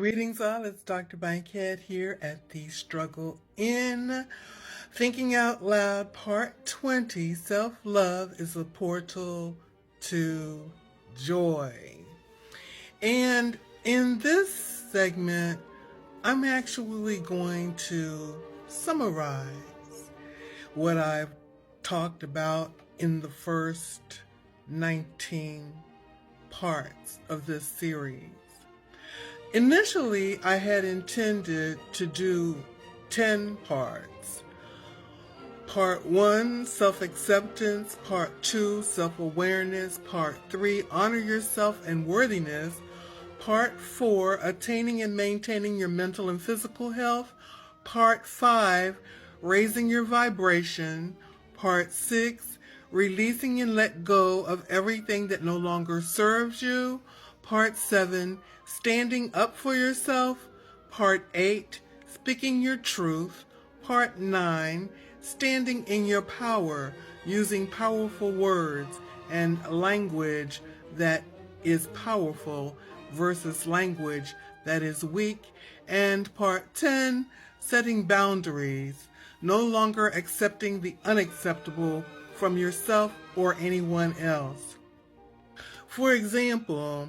Greetings all, it's Dr. Bankhead here at the Struggle in Thinking Out Loud Part 20, Self-Love is a Portal to Joy. And in this segment, I'm actually going to summarize what I've talked about in the first 19 parts of this series. Initially, I had intended to do 10 parts. Part 1, self-acceptance. Part 2, self-awareness. Part 3, honor yourself and worthiness. Part 4, attaining and maintaining your mental and physical health. Part 5, raising your vibration. Part 6, releasing and let go of everything that no longer serves you. Part 7, standing up for yourself. Part 8, speaking your truth. Part 9, standing in your power, using powerful words and language that is powerful versus language that is weak. And Part 10, setting boundaries, no longer accepting the unacceptable from yourself or anyone else. For example,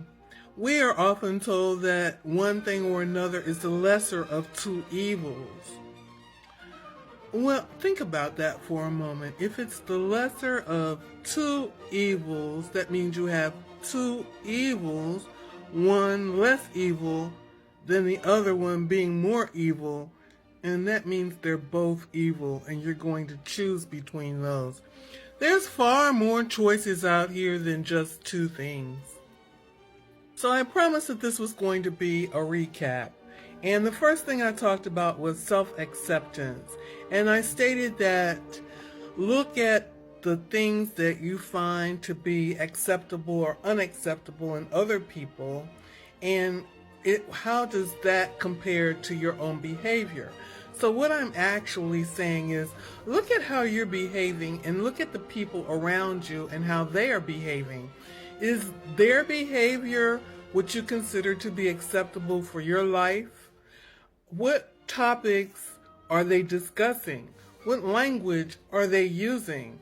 we are often told that one thing or another is the lesser of two evils. Well, think about that for a moment. If it's the lesser of two evils, that means you have two evils, one less evil than the other one being more evil, and that means they're both evil, and you're going to choose between those. There's far more choices out here than just two things. So I promised that this was going to be a recap. And the first thing I talked about was self-acceptance. And I stated that look at the things that you find to be acceptable or unacceptable in other people, and how does that compare to your own behavior? So what I'm actually saying is look at how you're behaving and look at the people around you and how they are behaving. Is their behavior what you consider to be acceptable for your life? What topics are they discussing? What language are they using?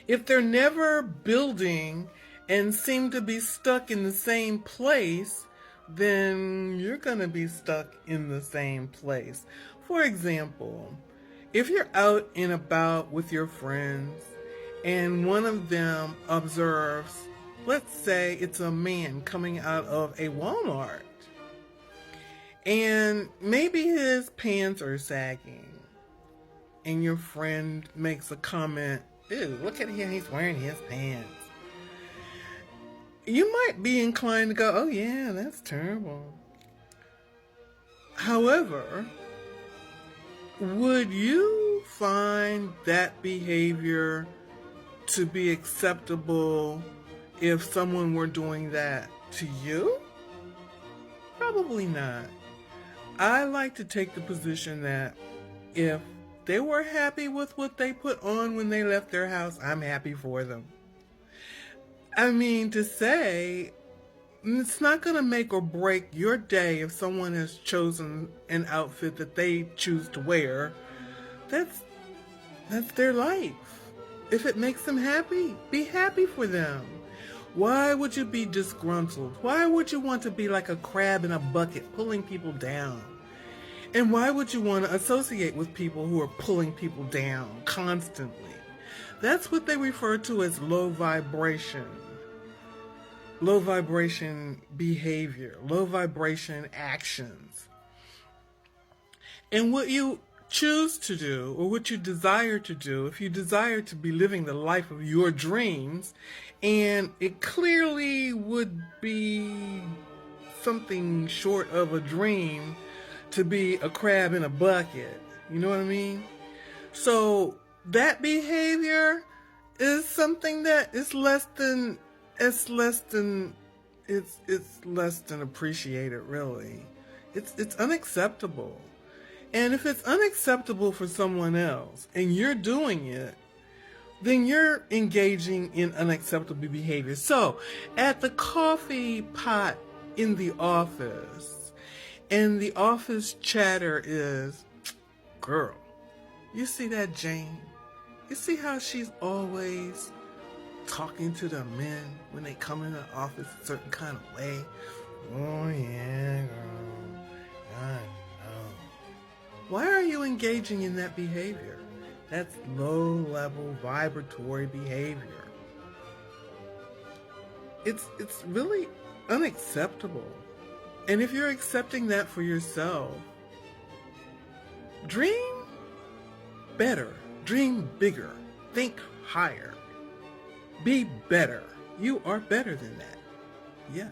If they're never building and seem to be stuck in the same place, then you're going to be stuck in the same place. For example, if you're out and about with your friends and one of them observes, let's say it's a man coming out of a Walmart, and maybe his pants are sagging, and your friend makes a comment, ew, look at him, he's wearing his pants. You might be inclined to go, oh yeah, that's terrible. However, would you find that behavior to be acceptable if someone were doing that to you? Probably not. I like to take the position that if they were happy with what they put on when they left their house, I'm happy for them. I mean, to say, it's not going to make or break your day if someone has chosen an outfit that they choose to wear. That's their life. If it makes them happy, be happy for them. Why would you be disgruntled? Why would you want to be like a crab in a bucket, pulling people down? And why would you want to associate with people who are pulling people down constantly? That's what they refer to as low vibration behavior, low vibration actions. And what you choose to do, or what you desire to do, if you desire to be living the life of your dreams, and it clearly would be something short of a dream to be a crab in a bucket, you know what I mean? So that behavior is something that is less than appreciated, really. It's unacceptable. And if it's unacceptable for someone else and you're doing it, then you're engaging in unacceptable behavior. So, at the coffee pot in the office, And the office chatter is, girl, you see that Jane? You see how she's always talking to the men when they come in the office a certain kind of way? Oh yeah, girl, I know. Why are you engaging in that behavior? That's low-level vibratory behavior. It's really unacceptable. And if you're accepting that for yourself, dream better, dream bigger, think higher, be better. You are better than that. Yeah.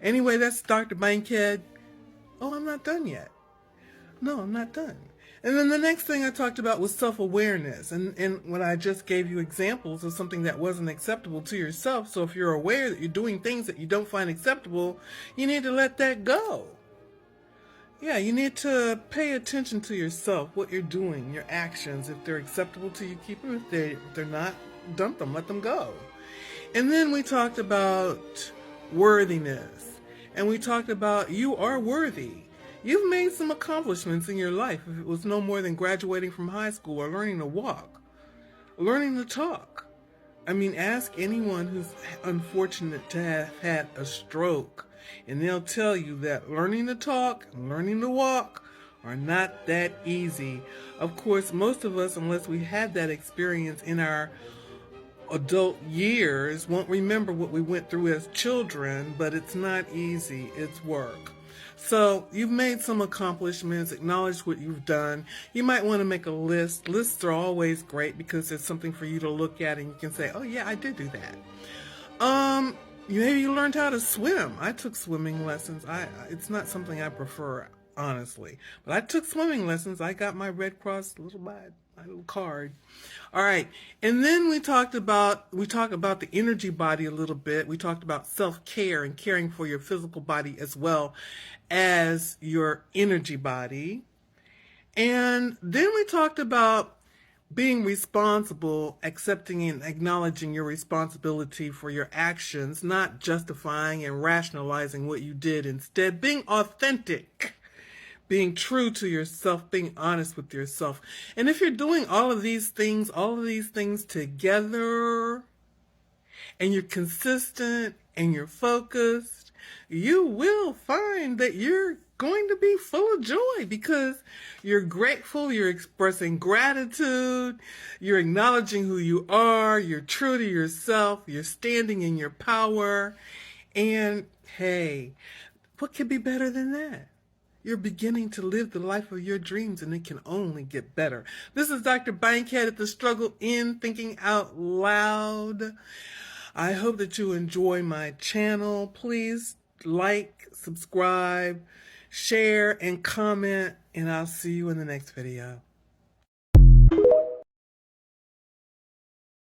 Anyway, that's Dr. Bankhead. Oh, I'm not done yet. No, I'm not done. And then the next thing I talked about was self-awareness. And when I just gave you examples of something that wasn't acceptable to yourself. So if you're aware that you're doing things that you don't find acceptable, you need to let that go. Yeah, you need to pay attention to yourself, what you're doing, your actions. If they're acceptable to you, keep them. If they're not, dump them, let them go. And then we talked about worthiness. And we talked about you are worthy. You've made some accomplishments in your life. If it was no more than graduating from high school or learning to walk, learning to talk. I mean, ask anyone who's unfortunate to have had a stroke, and they'll tell you that learning to talk and learning to walk are not that easy. Of course, most of us, unless we had that experience in our adult years, won't remember what we went through as children, but it's not easy. It's work. So you've made some accomplishments, acknowledge what you've done. You might want to make a list. Lists are always great because there's something for you to look at and you can say, oh yeah, I did do that. Maybe you learned how to swim. I took swimming lessons. It's not something I prefer, honestly. But I took swimming lessons. I got my Red Cross my little card. All right. And then we talked about the energy body a little bit. We talked about self-care and caring for your physical body as well as your energy body. And then we talked about being responsible, accepting and acknowledging your responsibility for your actions, not justifying and rationalizing what you did. Instead, being authentic, being true to yourself, being honest with yourself. And if you're doing all of these things together, and you're consistent and you're focused, you will find that you're going to be full of joy because you're grateful, you're expressing gratitude, you're acknowledging who you are, you're true to yourself, you're standing in your power. And hey, what could be better than that? You're beginning to live the life of your dreams, and it can only get better. This is Dr. Bankhead at the Struggle in Thinking Out Loud. I hope that you enjoy my channel. Please like, subscribe, share, and comment, and I'll see you in the next video.